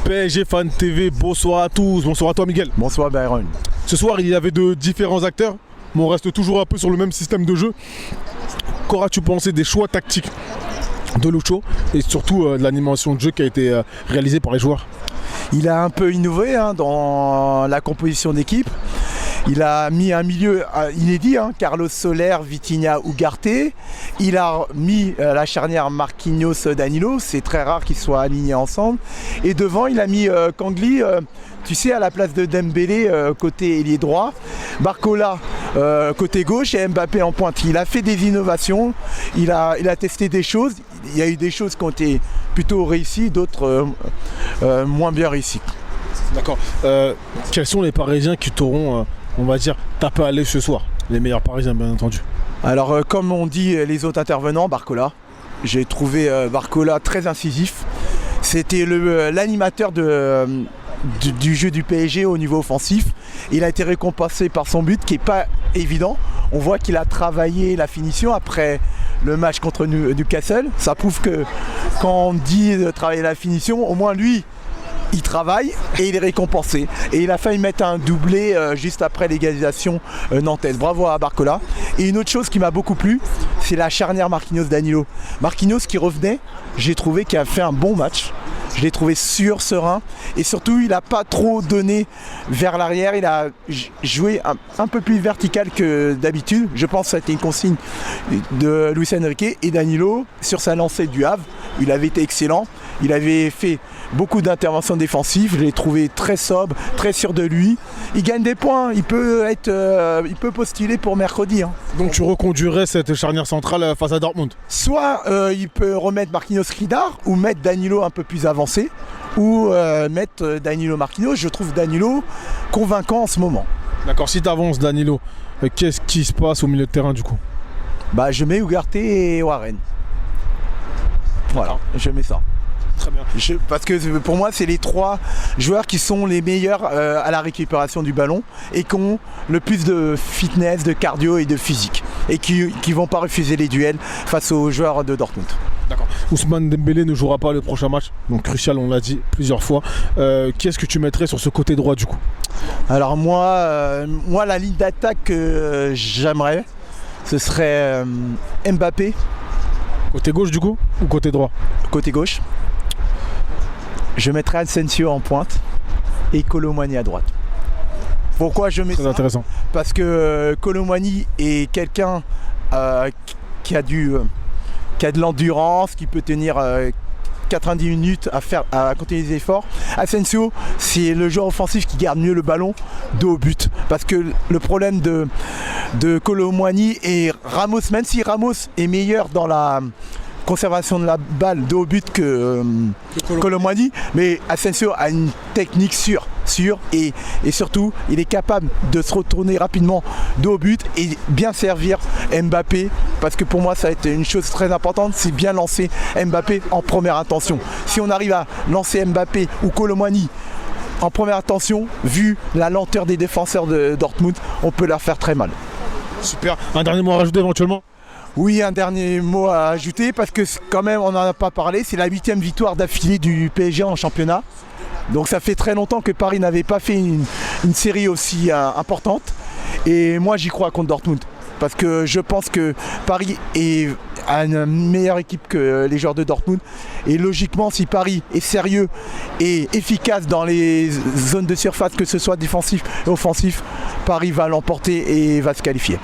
PSG Fan TV, bonsoir à tous, bonsoir à toi Miguel. Bonsoir Byron. Ce soir il y avait de différents acteurs, mais on reste toujours un peu sur le même système de jeu. Qu'auras-tu pensé des choix tactiques de Lucho et surtout de l'animation de jeu qui a été réalisée par les joueurs? Il a un peu innové dans la composition d'équipe. Il a mis un milieu inédit, Carlos Soler, Vitinha, Ugarte. Il a mis la charnière Marquinhos-Danilo, c'est très rare qu'ils soient alignés ensemble. Et devant, il a mis Kangli, tu sais, à la place de Dembélé, côté ailier droit. Barcola, côté gauche, et Mbappé en pointe. Il a fait des innovations, il a testé des choses. Il y a eu des choses qui ont été plutôt réussies, d'autres moins bien réussies. D'accord. Quels sont les Parisiens qui t'auront, on va dire, tapé à l'œil ce soir? Les meilleurs Parisiens, bien entendu. Alors, comme on dit les autres intervenants, Barcola. J'ai trouvé Barcola très incisif. C'était l'animateur du jeu du PSG au niveau offensif. Il a été récompensé par son but qui n'est pas évident. On voit qu'il a travaillé la finition après le match contre Newcastle. Ça prouve que quand on dit de travailler la finition, au moins lui, il travaille et il est récompensé. Et il a failli mettre un doublé juste après l'égalisation nantaise. Bravo à Barcola. Et une autre chose qui m'a beaucoup plu, c'est la charnière Marquinhos-Danilo. Marquinhos qui revenait, j'ai trouvé qu'il a fait un bon match. Je l'ai trouvé sûr, serein. Et surtout, il n'a pas trop donné vers l'arrière. Il a joué un peu plus vertical que d'habitude. Je pense que ça a été une consigne de Luis Enrique. Et Danilo, sur sa lancée du Havre, il avait été excellent. Il avait fait beaucoup d'interventions défensives. Je l'ai trouvé très sobre, très sûr de lui. Il gagne des points. Il peut postuler pour mercredi. Donc tu reconduirais cette charnière centrale face à Dortmund? Soit il peut remettre Marquinhos-Skriniar ou mettre Danilo un peu plus avancé, ou mettre Danilo Marquinhos. Je trouve Danilo convaincant en ce moment. D'accord, si tu avances Danilo, qu'est-ce qui se passe au milieu de terrain du coup? Je mets Ugarte et Warren. Voilà, je mets ça. Très bien. Parce que pour moi, c'est les trois joueurs qui sont les meilleurs à la récupération du ballon et qui ont le plus de fitness, de cardio et de physique. Et qui ne vont pas refuser les duels face aux joueurs de Dortmund. D'accord. Ousmane Dembélé ne jouera pas le prochain match, donc crucial, on l'a dit plusieurs fois. Qu'est-ce que tu mettrais sur ce côté droit du coup? Alors moi, la ligne d'attaque que j'aimerais, ce serait Mbappé. Côté gauche du coup ou côté droit? Côté gauche. Je mettrais Asensio en pointe et Kolo Muani à droite. Pourquoi je mets ça? Intéressant. Parce que Kolo Muani est quelqu'un qui a de l'endurance, qui peut tenir 90 minutes à continuer les efforts. Asensio, c'est le joueur offensif qui garde mieux le ballon dos au but. Parce que le problème de Kolo Muani et Ramos, même si Ramos est meilleur dans la conservation de la balle dos au but que Kolo Muani, mais Asensio a une technique sûre et surtout il est capable de se retourner rapidement dos au but et bien servir Mbappé, parce que pour moi ça a été une chose très importante, c'est bien lancer Mbappé en première intention. Si on arrive à lancer Mbappé ou Kolo Muani en première intention, vu la lenteur des défenseurs de Dortmund, on peut leur faire très mal. Super. Un dernier mot à rajouter éventuellement? Oui, un dernier mot à ajouter, parce que quand même on n'en a pas parlé, c'est la 8e victoire d'affilée du PSG en championnat. Donc ça fait très longtemps que Paris n'avait pas fait une série aussi importante. Et moi j'y crois contre Dortmund. Parce que je pense que Paris a une meilleure équipe que les joueurs de Dortmund. Et logiquement, si Paris est sérieux et efficace dans les zones de surface, que ce soit défensif et offensif, Paris va l'emporter et va se qualifier.